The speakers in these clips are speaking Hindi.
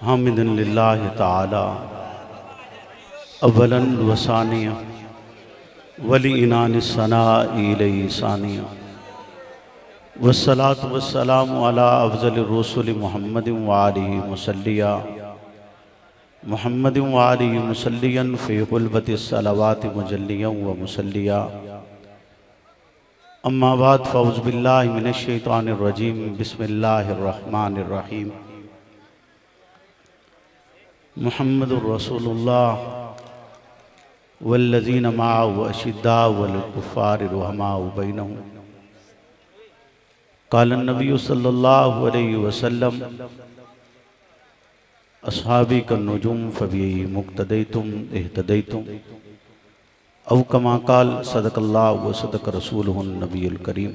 हामिदन लिल्लाहि ताला अव्वलन व सानिया वली इनान सनाई इलैहि सानिया वस्सलातु वस्सलामु अला अफ़ज़ल रुसुल मुहम्मदिन व आलिहि मुसल्लिया मुहम्मदिन व आलिहि मुसल्लियन फ़ी ग़ुलबति सलवाति मुजल्लियन व मुसल्लिया अम्मा बाद फ़अऊज़ु बिल्लाहि मिनश शैतानिर रजीम बिस्मिल्लाहिर रहमानिर रहीम मुहम्मदुर रसूलुल्लाह वल्लज़ीना मअहु अशिद्दाउ अलल कुफ़्फ़ारि रुहमाउ बैनहुम क़ाल नबी सल्लल्लाहु अलैहि वसल्लम अस्हाबी कन्नुजुम फ़बिही मुक़्तदैतुम इह्तदैतुम औ कमा क़ाल सदक़ल्लाहु व सदक़ रसूलुहुन नबियुल करीम।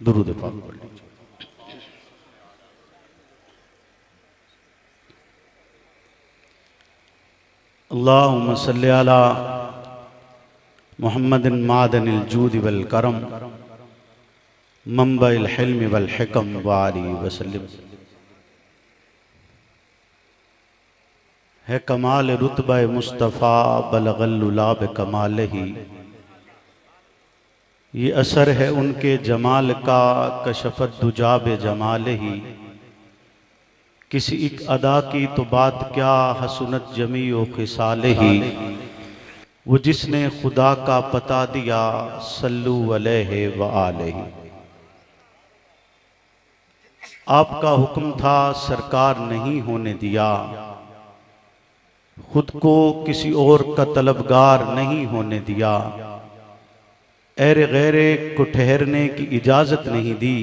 दुरूद पाक पढ़ लीजिए। अल्लाहुम्मा सल्लि अला मुहम्मदिन मादनिल जूदि वल करम मंबइल हिल्म वल हिकम व आलिहि वसल्लम। है कमाल रुतबा मुस्तफ़ा बलगल उला कमाल ही, ये असर है उनके जमाल का कशफत दुजाब जमाल ही। किसी एक अदा की तो बात क्या हसनत जमी व खिसाल ही, वो जिसने खुदा का पता दिया सल्लु अलैहि व आलिहि। आपका हुक्म था सरकार नहीं होने दिया, खुद को किसी और का तलबगार नहीं होने दिया। एर गैरे को ठहरने की इजाजत नहीं दी,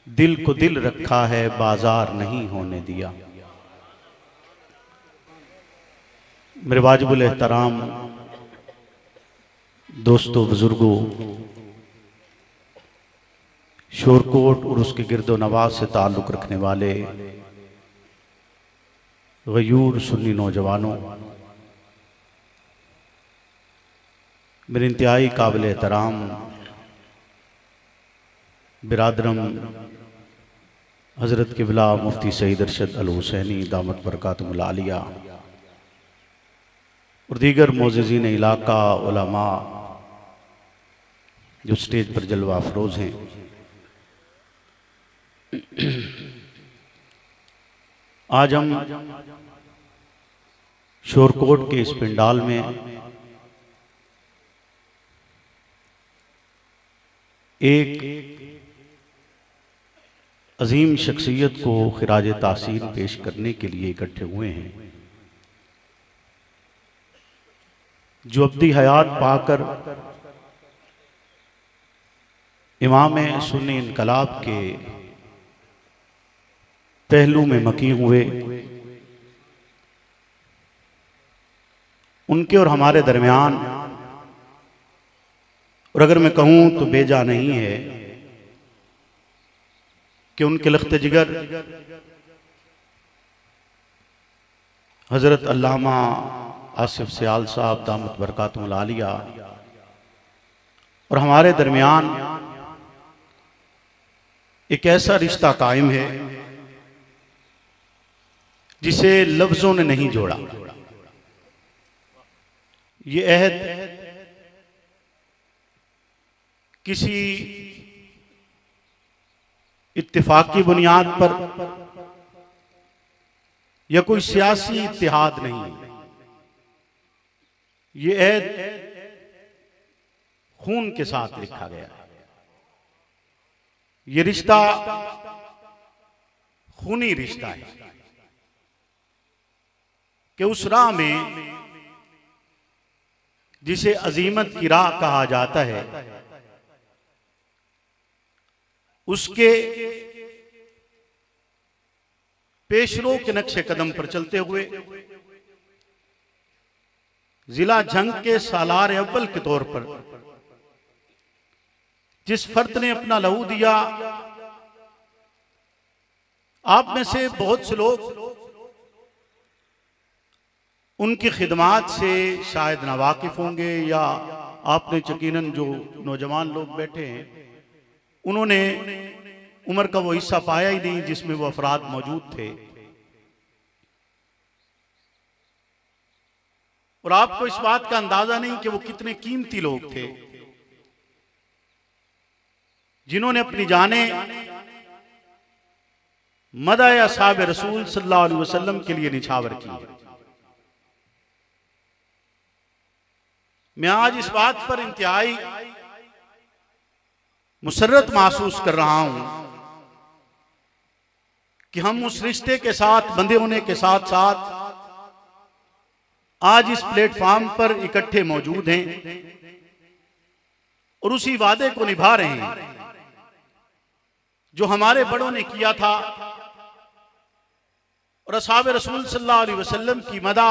दिल को दिल रखा है बाजार नहीं होने दिया। मेरे वाजिबुल एहतराम दोस्तों, बुजुर्गों, शोरकोट और उसके गिरदो नवाज से ताल्लुक़ रखने वाले गयूर सुन्नी नौजवानों, मेरे इंतहाई काबिल एहतराम बिरादरम हज़रत क़िबला मुफ्ती सईद अरशद अल हुसैनी दामत बरकातुहुल आलिया और दीगर मोअज़्ज़िज़ीन इलाका उलमा जो स्टेज पर जलवा अफरोज़ हैं, आज हम शोरकोट के इस पंडाल में एक अजीम शख्सियत को खिराज तासीन पेश करने के लिए इकट्ठे हुए हैं, जो अब्दी हयात पाकर इमाम सुन्नी इनकलाब के पहलू में मकी हुए। उनके और हमारे दरमियान, और अगर मैं कहूं तो बेजा नहीं है कि उनके लख्त जिगर हज़रत अल्लामा आसिफ सियाल साहब दामत बरकातुहुल आलिया और हमारे दरमियान एक ऐसा रिश्ता कायम है जिसे लफ्जों ने नहीं जोड़ा। ये अहद किसी इत्तिफाकी बुनियाद पर या कोई सियासी इत्तिहाद नहीं, ये अहद खून के साथ लिखा गया है। ये रिश्ता खूनी रिश्ता है कि उस राह में जिसे अजीमत की राह कहा जाता है, उसके पेशरो के नक्शे कदम पर चलते हुए जिला जंग के सालार अव्वल के तौर पर जिस फर्द ने अपना लहू दिया, आप में से बहुत से लोग उनकी खिदमात से शायद नावाकिफ होंगे, या आपने यकीनन जो नौजवान लोग बैठे हैं उन्होंने उम्र का वो हिस्सा पाया ही नहीं जिसमें वो अफराद मौजूद थे। और आपको इस बात का अंदाजा नहीं कि वो कितने कीमती लोग थे जिन्होंने अपनी जानें मदह असहाब रसूल सल्लल्लाहु अलैहि वसल्लम के लिए निछावर की। मैं आज इस बात पर इंतहाई मुसर्रत महसूस कर रहा हूं कि हम उस रिश्ते के साथ बंधे होने के साथ साथ आज इस प्लेटफॉर्म पर इकट्ठे मौजूद हैं और उसी वादे को निभा रहे हैं जो हमारे बड़ों ने किया था और असहाब रसूल सल्लल्लाहु अलैहि वसल्लम की मदह,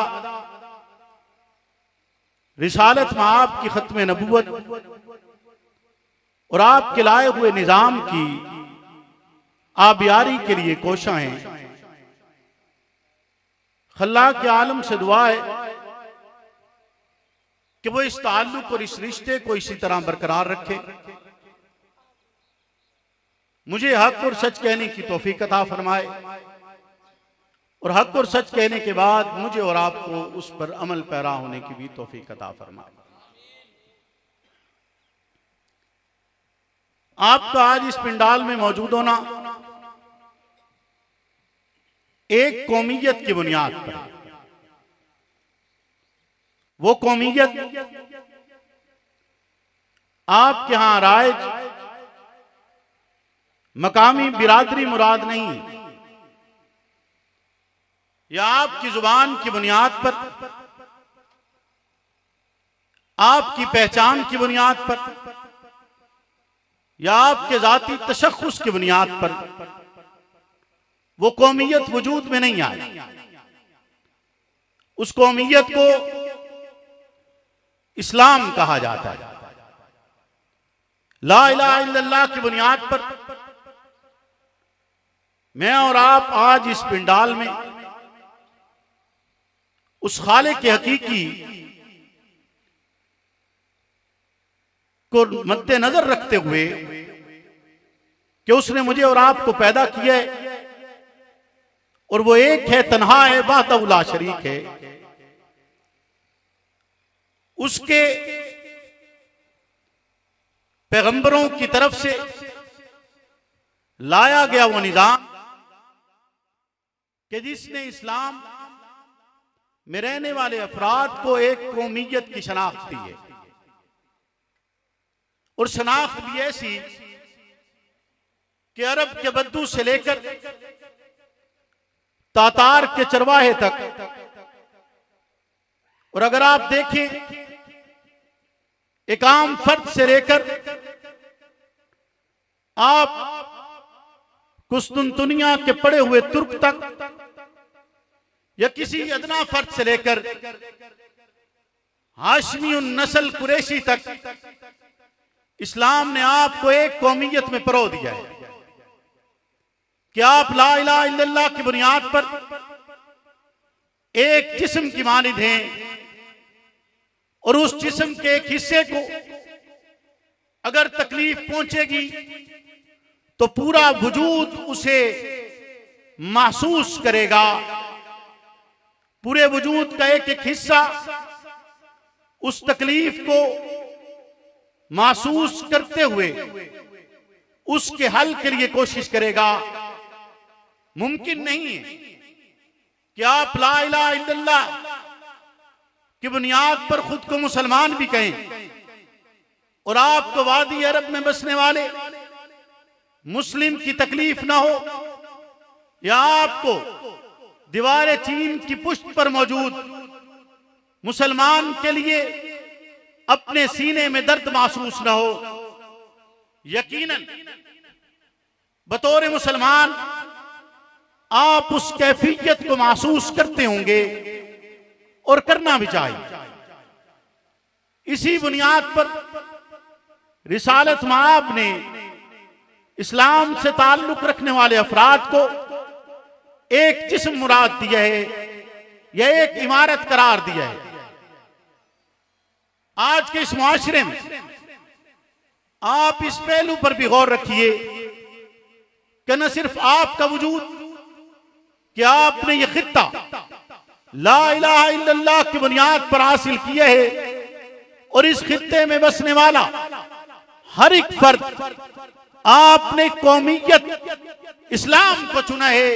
रिसालत में आपकी खत्म नबूवत और आपके लाए हुए निजाम की आबियारी के लिए कोशाएं। खल्लाक के आलम से दुआ है कि वो इस ताल्लुक और इस रिश्ते को इसी तरह बरकरार रखे। मुझे हक और सच कहने की तौफीक अता फरमाए और हक और सच कहने के बाद मुझे और आपको उस पर अमल पैरा होने की भी तौफीक अता फरमाए। आपका आज इस पिंडाल में मौजूद होना एक कौमियत की बुनियाद पर है। वो कौमियत आपके यहां राइज मकामी बिरादरी मुराद नहीं, या आपकी जुबान की बुनियाद पर, आपकी पहचान की बुनियाद पर, या आपके जाती तशख्खुस की बुनियाद पर वो कौमियत वजूद में नहीं आई। उस कौमियत को इस्लाम कहा जाता है। ला इलाहा इल्लल्लाह की बुनियाद पर मैं और आप आज इस पिंडाल में उस खालिक के हकीकी को मद्देनजर रखते हुए कि उसने मुझे और आपको पैदा किया है और वो एक है, तन्हा है, वाहदहू ला शरीक है, उसके पैगंबरों की तरफ से लाया गया वो निजाम कि जिसने इस्लाम में रहने वाले अफराद को एक कौमियत की शनाख्त दी है और शनाख्त भी ऐसी कि अरब के बद्दू से लेकर तातार के चरवाहे तक, और अगर आप देखें एक आम फर्द से लेकर आप कुस्तुनतुनिया के पड़े हुए तुर्क तक, या किसी अदना फर्द से लेकर हाशमी नस्ल कुरैशी तक, इस्लाम ने आपको एक कौमियत में परो दिया है कि आप ला इलाहा इल्लल्लाह की बुनियाद पर एक जिस्म की मानिद हैं और उस जिस्म के एक हिस्से को अगर तकलीफ पहुंचेगी तो पूरा वजूद उसे महसूस करेगा। पूरे वजूद का एक एक हिस्सा उस तकलीफ को महसूस करते हुए उसके हल के लिए कोशिश करेगा। मुमकिन नहीं है कि आप ला इलाहा इल्लल्लाह की बुनियाद पर खुद को मुसलमान भी कहें और आपको वादी अरब में बसने वाले मुस्लिम की तकलीफ ना हो, या आपको दीवार चीन की पुष्ट पर मौजूद मुसलमान के लिए अपने सीने में दर्द महसूस ना हो। यकीनन बतौर मुसलमान आप उस कैफियत को महसूस करते होंगे और करना भी चाहिए। इसी बुनियाद पर रिसालत में आपने इस्लाम से ताल्लुक रखने वाले अफराद को एक जिस्म मुराद दिया है या एक इमारत करार दिया है। आज के इस मुआशरे में आप इस पहलू पर भी गौर रखिए कि न सिर्फ आपका वजूद, कि आपने ये खित्ता ला इलाहा इल्लल्लाह की बुनियाद पर हासिल किए है। और इस खित्ते में बसने वाला हर एक फर्द आपने कौमियत इस्लाम को चुना है,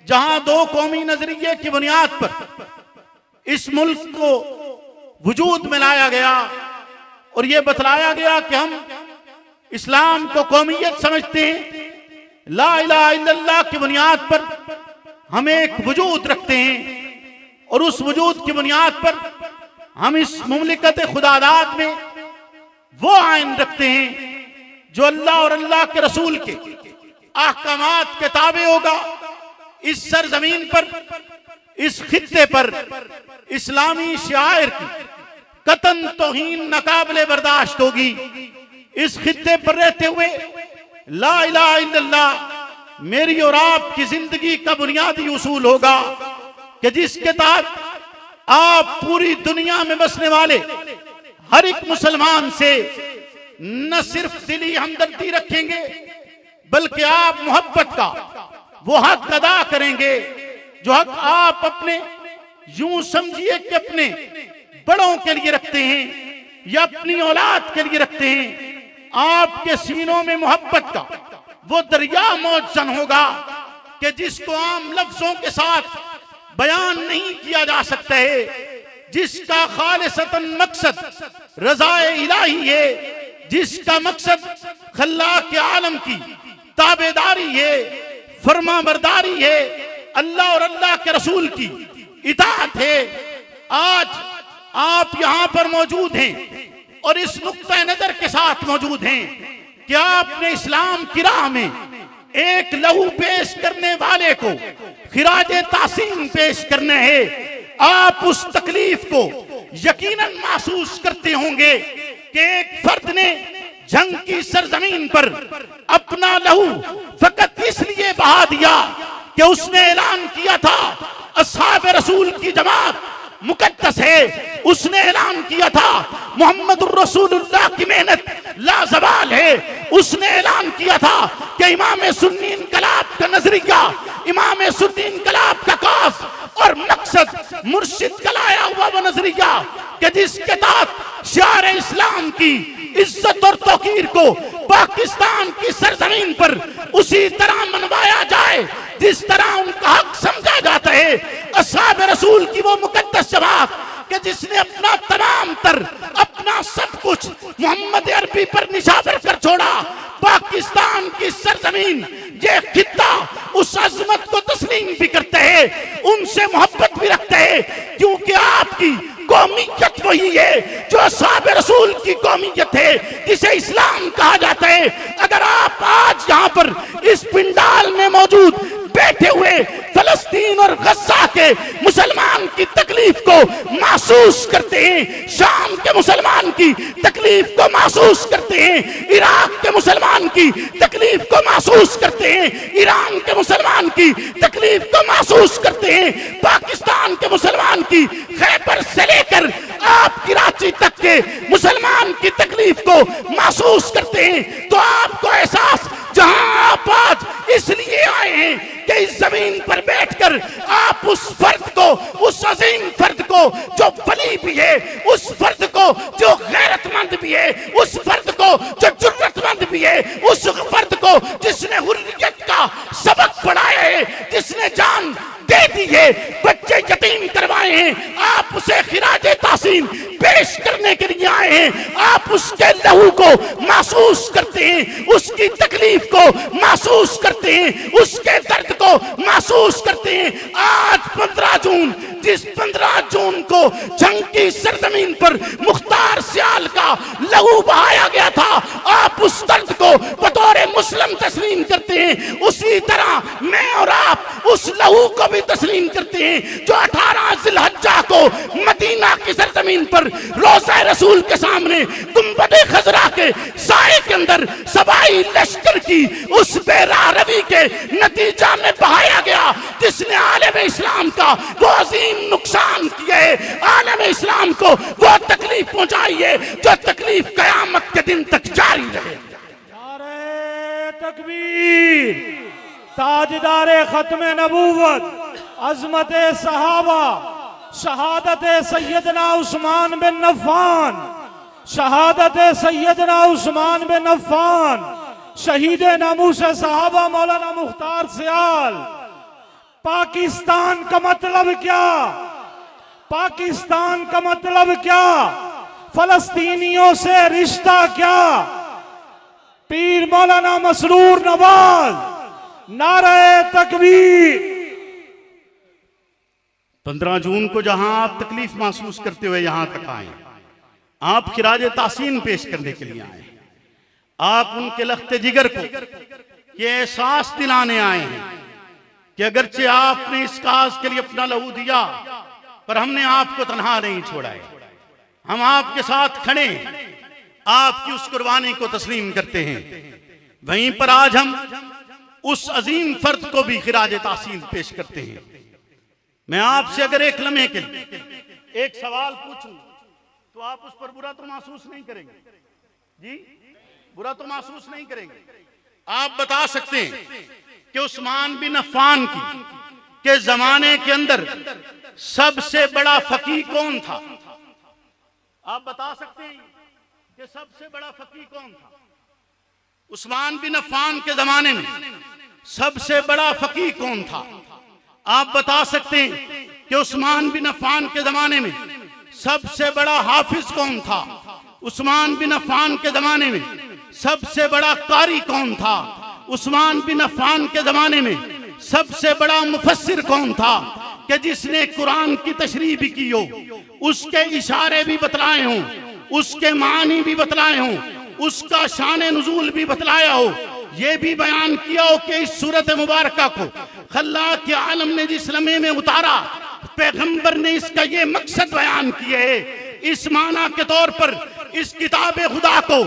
जहां दो कौमी नजरिए की बुनियाद पर इस मुल्क को वजूद में लाया गया और यह बतलाया गया कि हम इस्लाम को कौमियत समझते हैं। ला इलाहा इल्लल्लाह की बुनियाद पर हम एक वजूद रखते हैं और उस वजूद की बुनियाद पर हम इस मुमलिकत खुदादाद में वो आइन रखते हैं जो अल्लाह और अल्लाह के रसूल के अहकामात के ताबे होगा। इस सरजमीन पर, इस खित्ते पर इस्लामी शायर की कतन तौहीन नाकाबिले बर्दाश्त होगी। इस खित्ते पर रहते हुए ला इलाहा इल्लल्लाह मेरी और आपकी जिंदगी का बुनियादी उसूल होगा कि जिसके तहत आप पूरी दुनिया में बसने वाले हर एक मुसलमान से न सिर्फ दिली हमदर्दी रखेंगे, बल्कि आप मोहब्बत का वो हक अदा करेंगे जो हक आप अपने यूं समझिए कि अपने बड़ों के लिए रखते हैं या अपनी औलाद के लिए रखते हैं। आपके सीनों में मोहब्बत का वो दरिया मौजन होगा कि जिसको आम लफ्जों के साथ बयान नहीं किया जा सकता है, जिसका खालिसतन मकसद रज़ाए इलाही है, जिसका मकसद खल्लाक आलम की ताबेदारी है, फरमाबरदारी है, अल्लाह और अल्लाह के रसूल की इताअत है। आज आप यहां पर मौजूद हैं और इस नुक्ता नजर के साथ मौजूद हैं कि आपने इस्लाम की राह में एक लहू पेश करने वाले को खिराजे तासीम पेश करने हैं। आप उस तकलीफ को यकीनन महसूस करते होंगे कि एक फर्द ने जंग की सरजमीन पर अपना लहू फकत इसलिए बहा दिया कि उसने ऐलान किया था अस्हाब रसूल की जमात मुकद्दस है। उसने ऐलान किया था मोहम्मदुर रसूलुल्लाह की मेहनत लाजवाल है। उसने ऐलान किया था कि इमाम सुन्नी इनकलाब का नजरिया, इमाम सुन्नी इनकलाब का काफ और मकसद मुर्शिद का लाया हुआ वो नजरिया कि जिसके तहत शार इस्लाम की इज्जत और तौकीर को पाकिस्तान की सरजमीन पर उसी तरह मनवाया जाए जिस तरह उनका हक समझा जाता है। अस्हाब रसूल की वो मुकद्दस जमात कि जिसने अपना तमाम तर, अपना सब कुछ मोहम्मद अरबी पर निशावर कर छोड़ा। पाकिस्तान की सरजमीन, ये खित्ता उस अजमत को तस्लीम भी करते हैं, उनसे मोहब्बत भी रखते हैं, क्योंकि आपकी कौमियत वही है जो अस्हाब रसूल की कौमियत है, जिसे इस्लाम कहा जाता है। अगर आप आज यहाँ पर इस पिंडाल में मौजूद बैठे हुए फलस्तीन और गजा के मुसलमान की तकलीफ को महसूस करते हैं, शाम के मुसलमान की तकलीफ को महसूस करते हैं, इराक के मुसलमान की तकलीफ को महसूस करते हैं, ईरान के मुसलमान की तकलीफ को महसूस करते हैं, पाकिस्तान के मुसलमान की खैबर से लेकर आप कराची तक के मुसलमान की तकलीफ को महसूस करते हैं। तो आपको एहसास, जहां आप आज इसलिए आए हैं कि इस जमीन पर बैठकर आप उस फर्द को, उस अजीम फर्द को जो वली भी है, उस फर्द को जो गैरतमंद भी है, उस फर्द को जो जुर्रतमंद भी है, उस फर्द को जिसने हुर्रियत का सबक पढ़ाया है, जिसने जान दे दी है, बच्चे यतीम करवाए हैं, आप उसे खिराजे तासीम पेश करने के लिए आए हैं। आप उसके लहू को महसूस करते हैं, उसकी तकलीफ को महसूस करते हैं, उसके दर्द को महसूस करते हैं। आज 15 जून, जिस 15 जून को जंग की सरजमीन पर मुख्तार सियाल का लहू बहाया गया था, आप उस दर्द को बतौर मुस्लिम तस्लीम करते हैं। उसी तरह मैं और आप उस लहू को भी तस्लीम करते हैं जो 18 जिलहज्जा को मदीना की सरजमीन पर रोज़ा रसूल के सामने गुंबदे खजरा के साए के अंदर सबाई लश्कर की उस बेरारवी के नतीजा में बहाया गया, जिसने आलम इस्लाम का वो अजीम नुकसान किया है, आलम इस्लाम को वो तकलीफ पहुंचाई है जो तकलीफ कयामत के दिन तक जारी रहे। नारे तकबीर, ताजदारे खत्म नबूवत अजमत सहाबा, शहादत सैयदना उस्मान बिन अफ़्फ़ान, शहादत सैयदना उस्मान बिन अफ़्फ़ान, शहीद नामूस सहाबा मौलाना मुख्तार सियाल। पाकिस्तान का मतलब क्या? पाकिस्तान का मतलब क्या? फलस्तीनियों से रिश्ता क्या? पीर मौलाना मसरूर नवाज, नारे तकबीर। 15 जून को जहां आप तकलीफ महसूस करते हुए यहां तक आए, आप खिराज तासीन पेश करने के लिए आए, आप उनके लख्ते जिगर को ये एहसास दिलाने आए हैं कि अगरचे आपने इस काज के लिए अपना लहू दिया, पर हमने आपको तन्हा नहीं छोड़ा है। हम आपके साथ खड़े, आपकी उस कुर्बानी को तस्लीम करते हैं। वहीं पर आज हम उस अजीम फर्द को भी खिराज तासीन पेश करते हैं। मैं आपसे अगर एक लम्हे के लिए एक सवाल पूछूं तो आप उस पर बुरा तो महसूस नहीं करेंगे? जी, बुरा तो महसूस नहीं करेंगे। आप बता सकते हैं कि उस्मान बिन अफ़्फ़ान के जमाने के अंदर सबसे बड़ा फकीह कौन था? आप बता सकते हैं कि सबसे बड़ा फकीह कौन था? उस्मान बिन अफ़्फ़ान के जमाने में सबसे बड़ा फकीह कौन था? आप बता सकते हैं कि उस्मान बिन अफ़्फ़ान के जमाने में सबसे बड़ा हाफिज कौन था? उस्मान बिन अफ़्फ़ान के जमाने में सबसे बड़ा कारी कौन था? उस्मान बिन अफ़्फ़ान के जमाने में सबसे बड़ा मुफस्सिर कौन था कि जिसने कुरान की तशरीह भी की हो, उसके इशारे भी बतलाए हों, उसके मानी भी बतलाए हों, उसका शान नुज़ूल भी बतलाया हो, ये भी बयान किया हो कि इस सूरत मुबारक को खल्लाक़ के आलम ने जिस लम्हे में उतारा, पैगंबर ने इसका ये मकसद बयान किए है। इस माना के तौर पर इस किताब खुदा को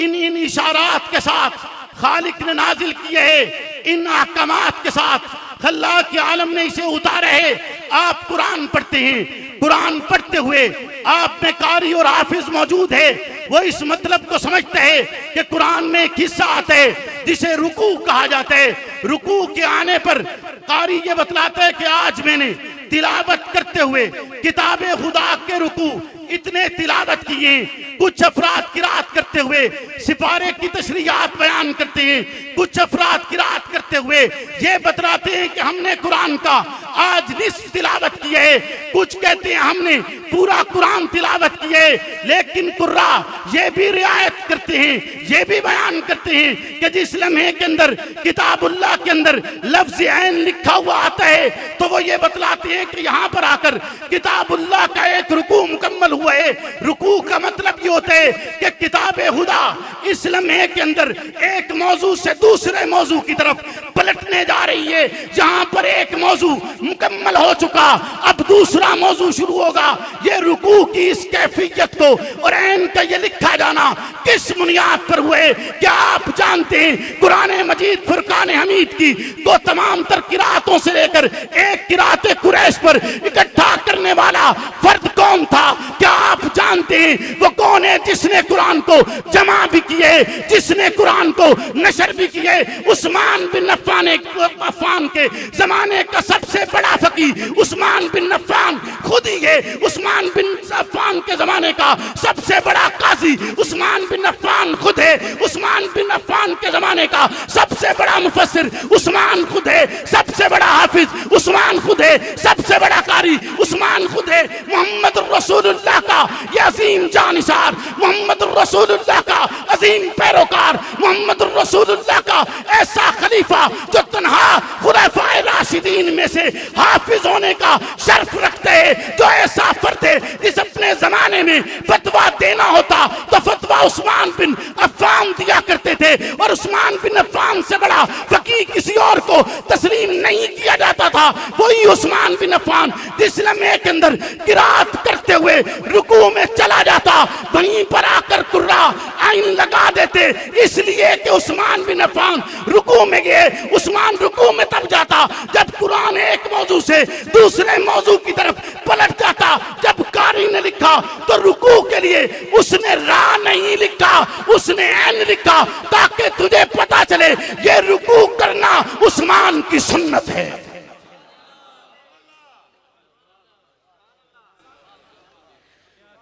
इन इशारात के साथ खालिक ने नाजिल किए है, इन अहकामात के साथ खल्लाक़ के आलम ने इसे उतारे है। आप कुरान पढ़ते हैं, कुरान पढ़ते हुए आप में कारी और हाफिज मौजूद है, वो इस मतलब को समझते हैं कि कुरान में एक हिस्सा आता है जिसे रुकू कहा जाता है। रुकू के आने पर कारी ये बतलाता है कि आज मैंने तिलावत करते हुए किताबे खुदा के रुकू इतने तिलावत किए। कुछ अफराद किरात करते हुए सिपारे की तशरीहात बयान करते हैं, कुछ अफराद किरात करते हुए ये बतलाते हैं कि हमने कुरान का आज निस्फ तिलावत किए है, कुछ कहते हैं हमने पूरा कुरान तिलावत किए। लेकिन कुर्रा ये भी रियायत करते हैं, ये भी बयान करते हैं कि जिस लम्हे के अंदर किताबुल्लाह के अंदर लफ्ज़ ऐन लिखा हुआ आता है तो वो ये बतलाते हैं कि यहाँ पर आकर किताबुल्लाह का एक रुकू मुकम्मल हुआ है। रुकू का मतलब ये होता है कि किताबे खुदा इस लम्हे के अंदर एक मौजू से दूसरे मौजू की तरफ पलटने जा रही है। जहां पर एक मौजू मुकम्मल हो चुका, अब दूसरा मौजू शुरू होगा। ये रुकू की इस कैफियत को और ऐन का ये लिखा जाना किस बुनियाद पर हुए? क्या आप जानते हैं कुरान मजीद फुरकान हमीद की तो तमाम तर किरातों से लेकर एक किराते कुरैश पर इकट्ठा करने वाला फर्द कौन था? क्या आप जानते हैं वो कौन है जिसने कुरान को जमा भी किए, जिसने कुरान को नशर भी किए? उस्मान बिन अफ़्फ़ान के जमाने का सबसे बड़ा फकीह उस्मान बिन अफ़्फ़ान खुद ही है। उस्मान बिन अफ़्फ़ान के जमाने का सबसे बड़ा काजी उस्मान बिन अफ़्फ़ान खुद है। उस्मान बिन अफ़्फ़ान के जमाने का सबसे बड़ा मुफस्सिर उस्मान खुद है। सबसे बड़ा हाफिज उस्मान खुद है। सबसे बड़ा कारी उस्मान खुद है। मोहम्मद रसूलुल्लाह का ये अजीम जानिसार, मोहम्मद रसूलुल्लाह का अजीम पैरोकार, मोहम्मद रसूलुल्लाह का ऐसा खलीफा जो तन्हा खुलफाए राशिदीन में से हाफिज होने का शर्फ रखते हैं, जो ऐसा फर्द है जिस अपने जमाने में फतवा देना होता तो फतवा उस्मान बिन अफ़्फ़ान दिया करते थे। और उस्मान बिन अफ़्फ़ान से बड़ा फकीह किसी और को तस्लीम नहीं किया जाता था। वही उस्मान बिन अफ़्फ़ान जिस लम्हे के अंदर किरात करते हुए रुकू में चला जाता, वहीं पर आकर कुर्रा आइन लगा देते, इसलिए कि उस्मान बिन अफ़्फ़ान रुकू में गए। उस्मान रुकू में तब जाता जब कुरान एक मौजू से दूसरे मौजू की तरफ पलट जाता। जब कारी ने लिखा तो रुकू के लिए उसने रा नहीं लिखा, उसने ऐन लिखा, ताकि तुझे पता चले ये रुकू करना उस्मान की सुन्नत है।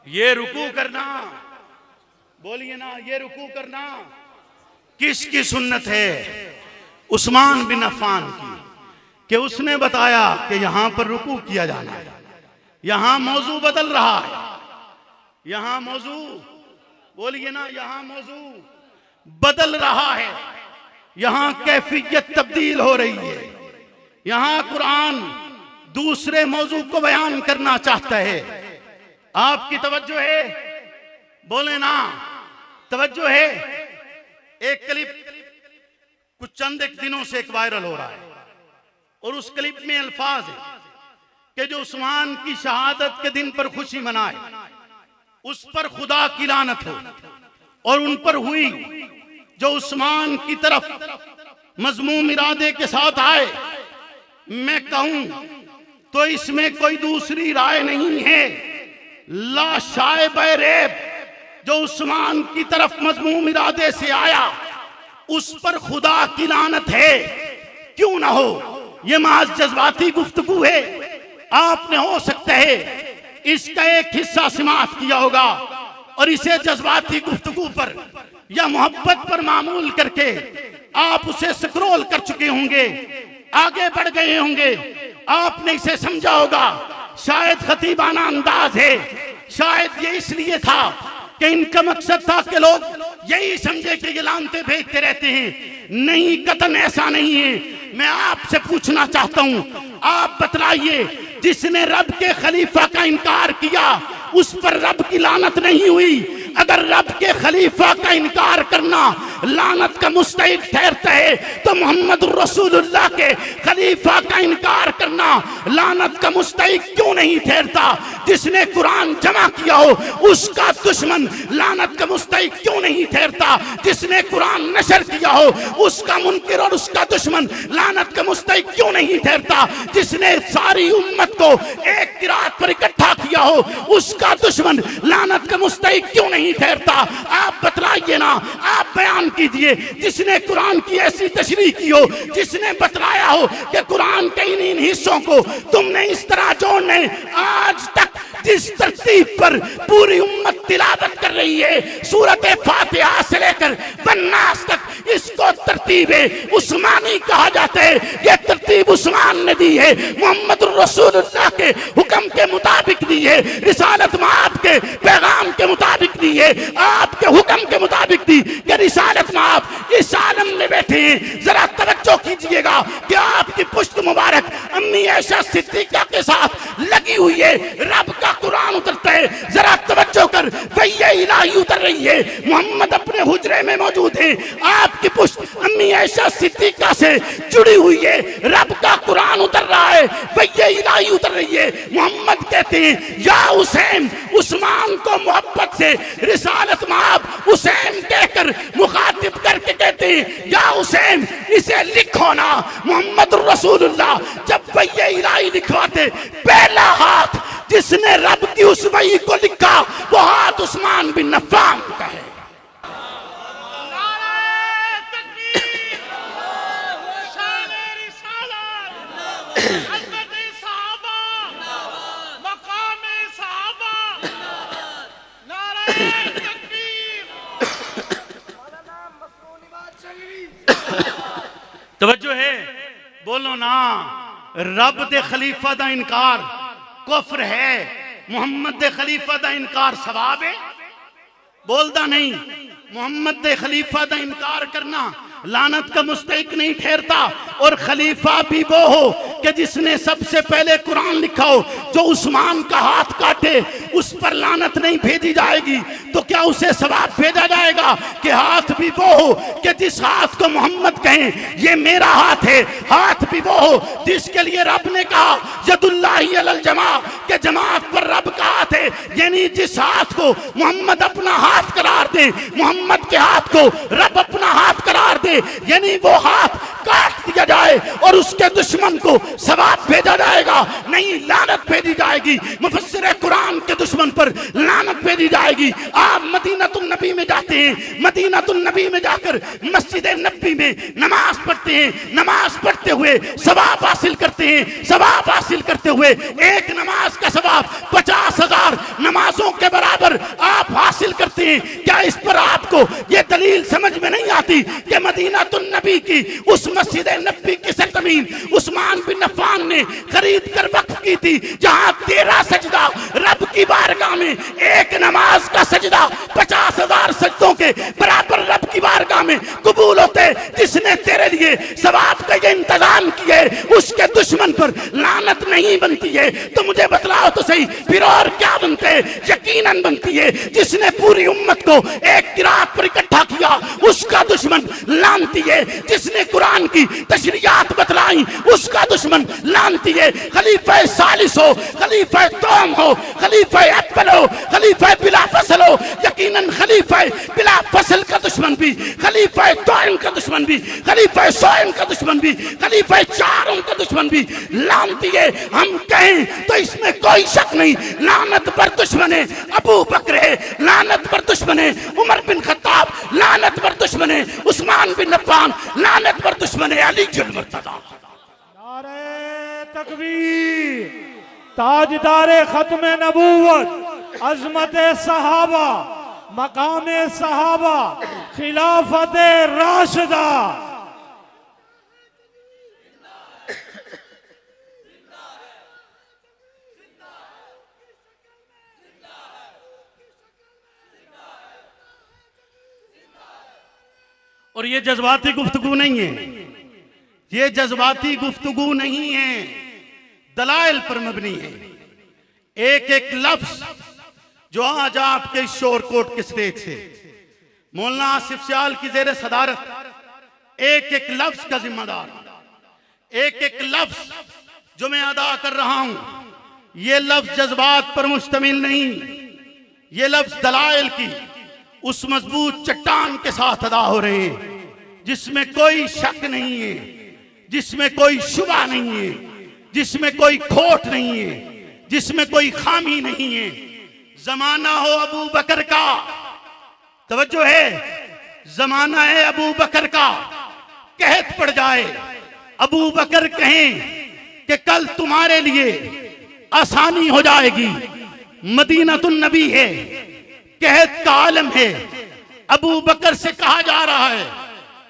ये रुकू करना, बोलिए ना, ये रुकू करना किसकी सुन्नत है? उस्मान बिन अफ़्फ़ान की, कि उसने बताया कि यहां पर रुकू किया जाना है। यहां मौजू बदल रहा है, यहां मौजू, बोलिए ना, यहां मौजू बदल रहा है, यहां कैफियत तब्दील हो रही है। यहां कुरान दूसरे मौजू को बयान करना चाहता है। आपकी तवज्जो है? बोले ना, तवज्जो है? एक क्लिप कुछ चंद एक दिनों से एक वायरल हो रहा है और उस क्लिप में अल्फाज है कि जो उस्मान की शहादत के दिन पर खुशी मनाए उस पर खुदा की लानत हो, और उन पर हुई जो उस्मान की तरफ मजमूम इरादे के साथ आए। मैं कहूं तो इसमें कोई दूसरी राय नहीं है। ला शायब रेब, जो उस्मान की तरफ मजमूम इरादे से आया उस पर खुदा की लानत है। क्यों ना हो, ये महज जज्बाती गुफ्तगू है। आपने हो सकता है इसका एक हिस्सा समाअत किया होगा और इसे जज्बाती गुफ्तगू पर या मोहब्बत पर मामूल करके आप उसे स्क्रॉल कर चुके होंगे, आगे बढ़ गए होंगे। आपने इसे समझा होगा शायद खतीबाना अंदाज है, शायद ये इसलिए था कि इनका मकसद था कि लोग यही समझे कि ये लानते भेजते रहते हैं। नहीं, कतन ऐसा नहीं है। मैं आपसे पूछना चाहता हूं, आप बतलाइए, जिसने रब के खलीफा का इनकार किया उस पर रब की लानत नहीं हुई? अगर रब के खलीफा का इनकार करना लानत का मुस्तहिक ठहरता है तो मोहम्मद रसूलुल्लाह के खलीफा का इनकार करना लानत का मुस्तहिक क्यों नहीं ठहरता? जिसने कुरान जमा किया हो उसका दुश्मन लानत का मुस्तहिक क्यों नहीं ठहरता? जिसने कुरान नशर किया हो उसका मुनकिर और उसका दुश्मन लानत का मुस्तहिक क्यों नहीं ठहरता? जिसने सारी उम्मत को एक किरात पर इकट्ठा किया हो उसका दुश्मन लानत का मुस्तहिक क्यों नहीं ठहरता? आप बतलाइए ना, आप बयान कीजिए। जिसने कुरान की ऐसी तशरीह की हो, जिसने बतलाया हो कि कुरान के इन हिस्सों को तुमने इस तरह जोड़ने, आज तक जिस तरतीब पर पूरी उम्मत तिलावत कर रही है सूरत फातिहा से लेकर बन्नास तक, इसको तरतीब उस्मानी कहा जाता है। ये तरतीब उस्मान ने दी है, मोहम्मद रसूलुल्लाह के हुक्म के मुताबिक दी है, रिसालत माब के पैगाम के मुताबिक दी है, आपके हुक्म के मुताबिक दी कि रिसालत माब इस आलम में बैठे हैं। जरा तवज्जो कीजिएगा कि आपकी पुश्त मुबारक अम्मी आयशा सिद्दीका के साथ लगी हुई है, रब का कुरान उतरता है। जरा तवज्जो कर, वही इलाही उतर रही है, मोहम्मद अपने हुजरे में मौजूद है, आपकी पुश्त अम्मी आयशा सिद्दीका से जुड़ी हुई है, रब का कुरान उतर रहा है, वही इलाही उतर रही है। मोहम्मद कहते हैं या हुसैन, उस्मान को मोहब्बत से रिसालत माब हुसैन कहकर मुखातिब करके कहते हैं या हुसैन इसे लिखो ना। मोहम्मद रसूलुल्लाह जब वही इलाही लिखवाते, पहला हाथ जिसने रब की उस वही को लिखा वो हाथ उस्मान बिन अफ़्फ़ान का है। तवज्जो है? बोलो ना, रब दे खलीफा दा इनकार कुफ्र है, मोहम्मद दे खलीफा दा इनकार सवाब है? बोलदा नहीं। मोहम्मद दे खलीफा दा इनकार करना लानत का मुस्तहिक नहीं ठहरता। और खलीफा भी वो हो कि जिसने सबसे पहले कुरान लिखा हो, जो उस्मान का हाथ काटे उस पर लानत नहीं भेजी जाएगी, तो क्या उसे सवाब भेजा जाएगा? कि हाथ भी वो हो कि जिस हाथ को मोहम्मद कहें ये मेरा हाथ है, हाथ भी वो हो जिसके लिए रब ने कहा यदुल्लाहि अलल जमा, के जमात पर रब का हाथ है। यानी जिस हाथ को मोहम्मद अपना हाथ करार दे, मोहम्मद के हाथ को रब अपना हाथ करार दे, यानी वो हाथ काट दिया जाए और उसके दुश्मन को सवाब भेजा जाएगा, नहीं लानत भेजी जाएगी। मुफस्सिर कुरान के दुश्मन पर लानत भेजी जाएगी। आप मदीनातुन नबी में जाते हैं, मदीनातुन नबी में जाकर मस्जिद नबी में नमाज पढ़ते हैं, नमाज पढ़ते हुए सवाब हासिल करते हैं। सवाब हासिल करते हुए एक नमाज का सवाब 50,000 नमाजों के बराबर आप हासिल करते हैं। क्या इस पर आपको ये दलील समझ में नहीं आती कि मदीनातुन नबी की उस मस्जिद नबी की सरजमीन उस्मान बिन अफ़्फ़ान ने खरीद कर वक्फ की थी, जहां 13 सजदा रब की बारगाह में, एक नमाज का सजदा 50,000 सजदों के बराबर रब की बारगाह में कबूल होते। जिसने तेरे लिए सवाब का ये इंतजाम किए उसके दुश्मन पर लानत नहीं बनती है। तो मुझे बतलाओ तो सही, फिर और क्या बनते है? यकीनन बनती है। जिसने पूरी उम्मत को एक किरात पर इकट्ठा किया उसका दुश्मन लानती है। जिसने कुरान की तशरीयात बतलाई उसका दुश्मन लानती है। खलीफा सालिस हो, खलीफा तोम हो, खलीफा अव्वल हो, खलीफा बिला फसल हो, यकीनन खलीफा बिला फसल का दुश्मन भी, खलीफा तोम का दुश्मन भी, खलीफा सोम का दुश्मन भी, खलीफा चारों का दुश्मन भी लानती है। हम कहें तो इसमें कोई शक नहीं, लानत पर दुश्मन है अबू बकर है, लानत पर दुश्मन है उमर बिन खत्ताब, लानत पर दुश्मन है उस्मान बिन अफ़्फ़ान, लानत पर दुश्मन है अली जुल मुर्तज़ा। नारे तकबीर, ताजदारे खत्म नबूवत, अज़मत सहाबा, मकाम सहाबा, खिलाफत राशिदा। और ये जज्बाती गुफ्तगू नहीं है, ये जज्बाती गुफ्तगू नहीं है, दलाइल पर मबनी है। एक एक लफ्ज जो आज आपके शोरकोट के स्टेज से मौलाना आसिफ सियाल की जेर सदारत एक एक लफ्ज का जिम्मेदार, एक एक लफ्ज जो मैं अदा कर रहा हूं, ये लफ्ज जज्बात पर मुश्तमिल नहीं, ये लफ्ज दलाइल की उस मजबूत चट्टान के साथ अदा हो रहे हैं जिसमें कोई शक नहीं है, जिसमें कोई शुबा नहीं है, जिसमें कोई खोट नहीं है, जिसमें कोई खामी नहीं है। जमाना हो अबू बकर का, तवज्जो है, जमाना है अबू बकर का, कहत पड़ जाए अबू बकर कहें कि कल तुम्हारे लिए आसानी हो जाएगी। मदीनातुन नबी है, कहत का आलम है। अबू बकर से कहा जा रहा है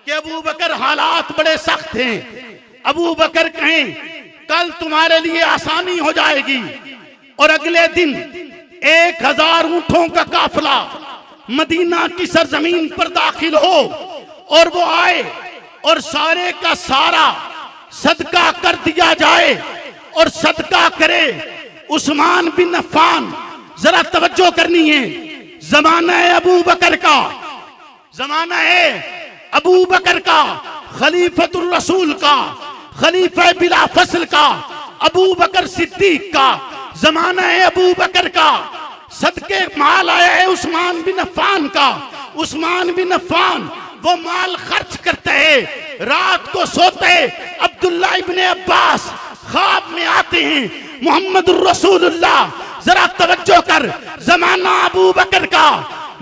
कि अबू बकर हालात बड़े सख्त हैं। अबू बकर कहें कल तुम्हारे लिए आसानी हो जाएगी। और अगले दिन 1000 ऊंटों का काफिला मदीना की सरजमीन पर दाखिल हो और वो आए और सारे का सारा सदका कर दिया जाए और सदका करे उस्मान बिन अफ़्फ़ान। जरा तवज्जो करनी है, जमाना है अबू बकर का, जमाना है अबू बकर का, खलीफतुर रसूल का, खलीफा बिला फसल का, अबू बकर सिद्दीक का, जमाना है अबू बकर का। सदके माल आया है उस्मान बिन अफ़्फ़ान का। उस्मान बिन अफ़्फ़ान वो माल खर्च करते हैं, रात को सोते हैं। अब्दुल्ला इब्न अब्बास ख्वाब में आते हैं, मुहम्मदुर रसूलुल्लाह, जरा तवज्जो कर, जमाना अबू बकर का,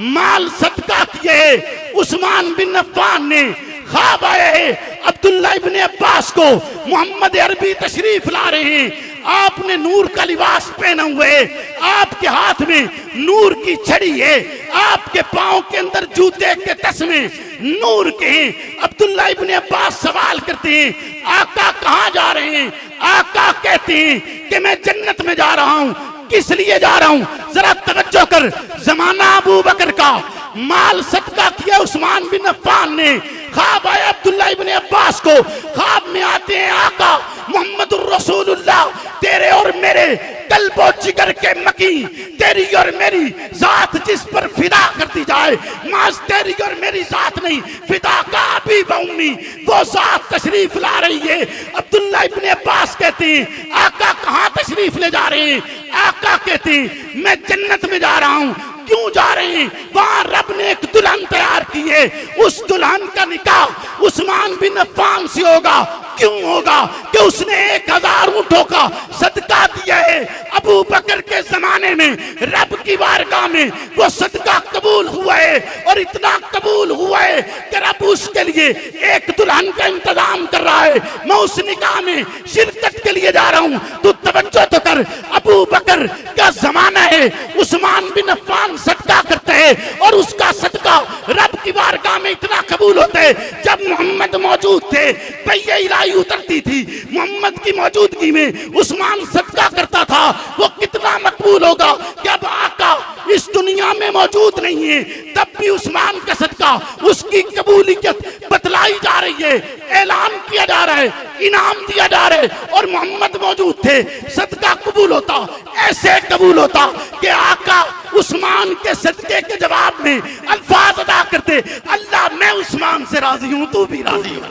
माल सदका किए उस्मान बिन अफ़्फ़ान ने। ख्वाब आए हैं अब्दुल्ला इब्न अब्बास को, मोहम्मद अरबी तशरीफ ला रहे हैं, आपने नूर का लिबास पहना हुआ है, आपके हाथ में नूर की छड़ी है, आपके पांव के अंदर जूते के तस्मे नूर के हैं। अब्दुल्ला इब्न अब्बास सवाल करते हैं आका कहां जा रहे हैं? आका कहते हैं कि मैं जन्नत में जा रहा हूं। किस लिए जा रहा हूं? जरा तवज्जो कर, जमाना अबू बकर का, माल सदका किया उस्मान बिन अफ़्फ़ान ने। ख्वाब आया अब्दुल्ला इब्न अब्बास को, ख्वाब में आते हैं आका मुहम्मदुर रसूलुल्लाह, तेरे और मेरे कल्बो जिगर के मकी, तेरी और मेरी जात जिस पर फिदा कर दी जाए, माज तेरी और मेरी जात नहीं, फिदा का अबी बउम्मी, वो जात तशरीफ ला रही है। अब्दुल्ला इब्न अब्बास कहते हैं आका कहां तशरीफ ले जा रहे हैं? आका कहते हैं मैं जन्नत में जा रहा हूं। क्यों जा रहे हैं? वहां रब ने एक दुल्हन तैयार की है, उस दुल्हन का निकाह उस्मान बिन अफ़्फ़ान से होगा। क्यों होगा? कि उसने 1000 ऊंटों का सदका दिया है। अबू बकर के जमाने में रब की बारगाह में वो सदका कबूल हुआ है, और इतना कबूल हुआ है कि रब उसके लिए एक दुल्हन का इंतजाम कर रहा है। मैं उस निकाह में शिरकत के लिए जा रहा हूं। तो तवज्जो तो कर, अबू बकर का जमाना है, उस्मान बिन अफ़्फ़ान सदका करते हैं और उसका सदका रब की बारगाह में इतना कबूल होता है। जब मोहम्मद मौजूद थे, बैये इलाही उतरती थी, मोहम्मद की मौजूदगी में उस्मान सदका करता था। वो कितना मकबूल होगा कि अब आका इस दुनिया में मौजूद नहीं है, तब भी उस्मान का सदका, उसकी कबूलियत बतलाई जा रही है, ऐलान किया जा रहा है, इनाम दिया जा रहा है। और मोहम्मद मौजूद थे, सदका कबूल होता, ऐसे कबूल होता कि आका उस्मान के सदके के जवाब में अल्फाज अदा करते, अल्लाह मैं उस्मान से राजी हूं, तू भी राजी हो।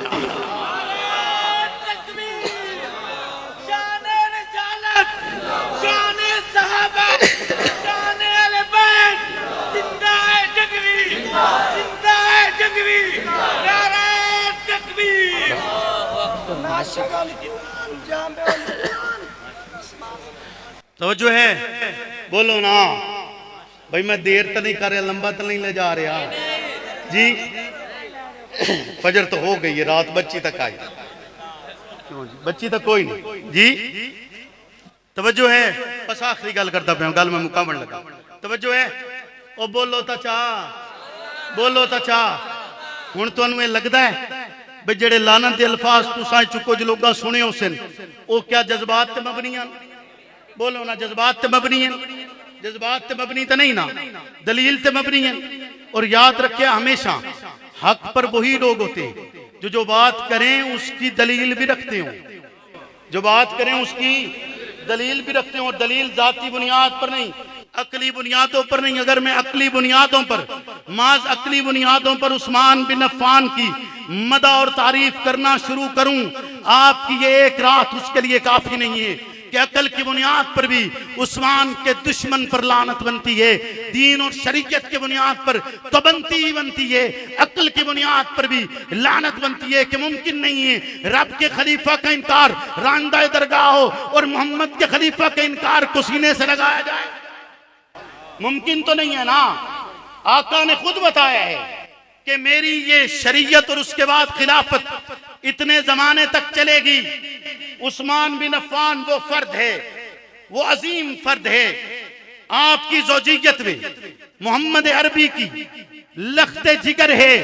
तो जो है बोलो ना भाई, मैं देर तो नहीं कर रहा, लंबा तो नहीं ले जा रहा जी। फजर तो हो गई है, रात बच्ची तक आई, बच्ची तक कोई नहीं जी। तवज्जो है, बस आखिरी गल करता पे गल मैं मुकाबल लगा। तवज्जो है, ओ बोलो तो चा, बोलो तो चा। हुण तुहानू लगता है भी जेड़े लानत दे अल्फाज तुसां चुको जो लोग सुने हो सन, वो क्या जज्बात ते मबनी हैं? बोलो ना, जज्बात ते मबनी हैं? जज्बात ते मबनी तो नहीं ना, दलील ते मबनी है। और याद रखे हमेशा हक पर वही लोग होते हैं जो बात करें उसकी दलील भी रखते हो, जो बात करें उसकी दलील भी रखते हो। और दलील जाती बुनियाद पर नहीं, अकली बुनियादों पर नहीं। अगर मैं अकली बुनियादों पर, माज अकली बुनियादों पर उस्मान बिन अफ़्फ़ान की मदा और तारीफ करना शुरू करूं, आपकी ये एक रात उसके लिए काफी नहीं है कि अकल की बुनियाद पर भी उस्मान के दुश्मन पर लानत बनती है। दीन और शरीयत के बुनियाद पर तो बनती ही बनती है, अकल की बुनियाद पर भी लानत बनती है। कि मुमकिन नहीं है रब के खलीफा का इनकार रांदा दरगाह हो और मोहम्मद के खलीफा का इनकार को सीने से लगाया जाए, मुमकिन तो नहीं है ना। आका ने खुद बताया है कि मेरी ये शरीयत और उसके बाद खिलाफत इतने जमाने तक चलेगी। उस्मान बिन अफ़्फ़ान वो फर्द है, वो अजीम फर्द है। आपकी ज़ौजियत में मोहम्मद अरबी की लख्ते जिगर है,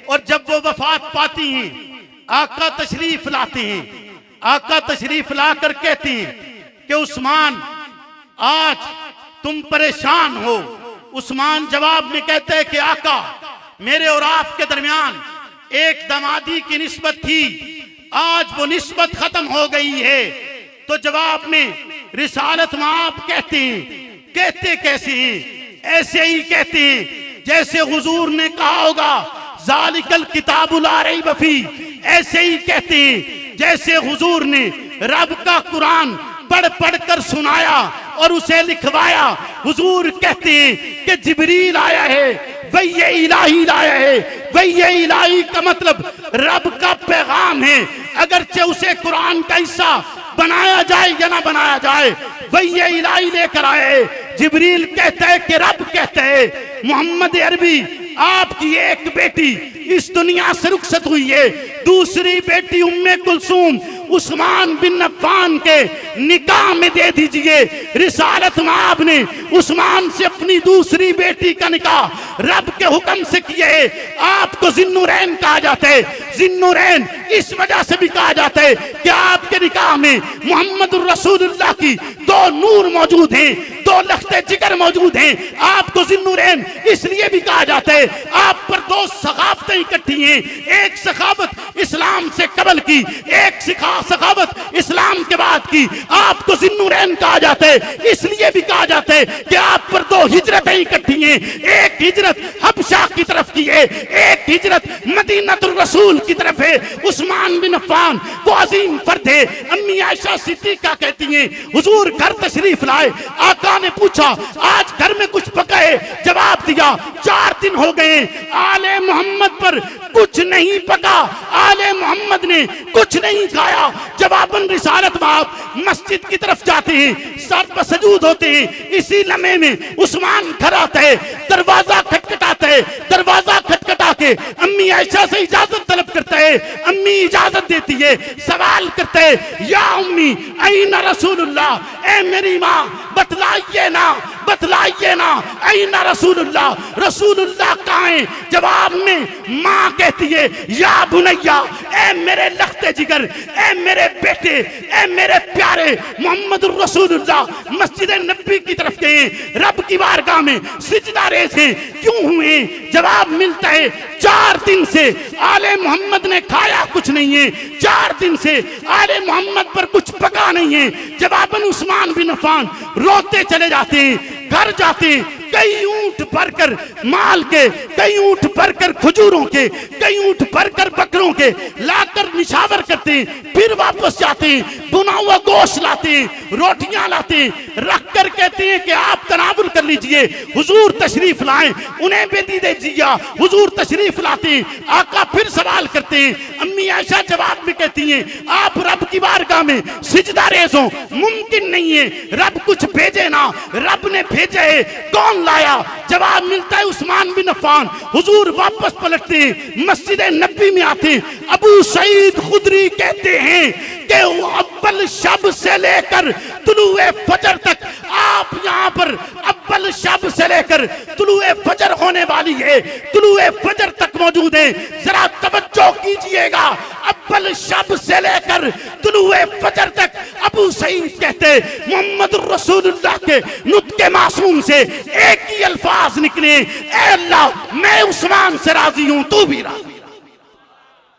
और जब वो वफात पाती हैं, आका तशरीफ लाते हैं। आका तशरीफ लाकर कहते हैं कि उस्मान आज तुम परेशान हो। उस्मान जवाब में कहते हैं कि आका मेरे और आपके दरमियान एक दमादी की निस्बत थी, आज वो निस्बत खत्म हो गई है। तो जवाब में रिसालत में आप कहते हैं, कहते कैसे हैं? ऐसे ही कहते हैं जैसे हुजूर ने कहा होगा ज़ालिकल किताबुल ला रैब फीह। ऐसे ही कहते हैं जैसे हुजूर ने रब का कुरान पढ़ पढ़ कर सुनाया और उसे लिखवाया। हुजूर कहते हैं कि जिब्रील आया है, वही इलाही लाया है। वही इलाही का मतलब रब का पैगाम है, अगरचे उसे कुरान का हिस्सा बनाया जाए या ना बनाया जाए, वही इलाही लेकर आए। जिब्रील कहता है कि रब कहता है मोहम्मद अरबी आपकी एक बेटी इस दुनिया से रुखसत हुई है, दूसरी बेटी उम्मे कुलसूम उस्मान बिन अफ़्फ़ान के निकाह में दे दीजिए। रिसालत माब ने उस्मान से अपनी दूसरी बेटी का निकाह रब के हुक्म से किए है। आपको जिन्नुरैन कहा जाता है। जिन्नुरैन इस वजह से भी कहा जाता है कि आपके निकाह में मोहम्मदुर रसूलुल्लाह की दो नूर मौजूद हैं, दो लख्ते जिगर मौजूद हैं। आपको जिन्नुरैन इसलिए भी कहा जाता है, आप पर दो सखावतें इकट्ठी हैं। एक सखावत इस्लाम से कबल की, एक सखावत इस्लाम के बाद की। आपको जिन्नुरैन कहा जाता है, इसलिए भी कहा जाता है कि आप पर दो हिजरतें इकट्ठी हैं। एक हिजरत हबशा की तरफ की है, एक हिजरत मदीनतुर रसूल की तरफ है। उस्मान बिन अफ़्फ़ान वो अजीम फर्द है। अम्मी आयशा सिद्दीका कहती हैं, हुजूर घर तशरीफ लाए, आका ने पूछा आज घर में कुछ पका है? जवाब दिया 4 दिन हो गए आले मोहम्मद पर कुछ नहीं पका, आले मोहम्मद ने कुछ नहीं खाया। जवाबन रिसालत बाप मस्जिद की तरफ जाते हैं, सर पर सजूद होते हैं। इसी लम्हे में उस्मान घर आता है, दरवाजा खटखटाता है, दरवाजा खटखटा के अम्मी आयशा से इजाजत तलब करता है। अम्मी इजाजत देती है, सवाल करते है या उम्मी ऐना रसूलुल्लाह, ए मेरी माँ बतलाइए ना, बतलाइए ना ऐना रसूलुल्लाह, रसूलुल्लाह कहाँ हैं? जवाब में माँ कहती है या बुनैया, ए मेरे लख्ते जिगर, ए मेरे बेटे, ए मेरे प्यारे मोहम्मदुर रसूलुल्लाह मस्जिद नबी की तरफ गए, रब की बारगाह में सिजदा रेज़ हैं। क्यों हुए? जवाब मिलता है 4 दिन से आले मोहम्मद ने खाया कुछ नहीं है, 4 दिन से आले मोहम्मद पर कुछ पका नहीं है। जवाबन उस्मान बिन अफ़्फ़ान रोते चले जाते हैं, घर जाते हैं, कई ऊंट भरकर माल के, कई ऊंट भरकर खजूरों के, कई ऊंट भरकर बकरों के लाकर निशावर करते हैं। फिर वापस जाते हैं, बुना हुआ गोश्त लाते हैं, रोटियां लाते हैं, रख कर कहते हैं कि आप तनावुल कर लीजिए, हुजूर तशरीफ लाएं, उन्हें भी दे दीजिए। हुजूर तशरीफ लाते हैं, आका फिर सवाल करते हैं। अम्मी आयशा जवाब में कहती हैं आप रब की बारगाह में सिजदा रेज़ हो, मुमकिन नहीं है, रब कुछ भेजे ना, रब ने भेजे है, कौन लाया? जवाब मिलता है उस्मान बिन अफ़्फ़ान। हुजूर वापस पलटते हैं, मस्जिद नबी में आते हैं। अबू सईद खुदरी कहते हैं कि अव्वल शब से लेकर तुलुए फजर तक आप यहाँ पर अव्वल शब से लेकर तुलुए फजर होने वाली है, तुलुए फजर तक मौजूद है। जरा तवज्जो कीजिएगा, अव्वल शब से लेकर तुलुए फजर तक। अबू सईद कहते मोहम्मद रसूलुल्लाह के नुत्के मासूम से एक ही अल्फाज निकले, ए अल्लाह मैं उस्मान से राजी हूं, तू भी राजी।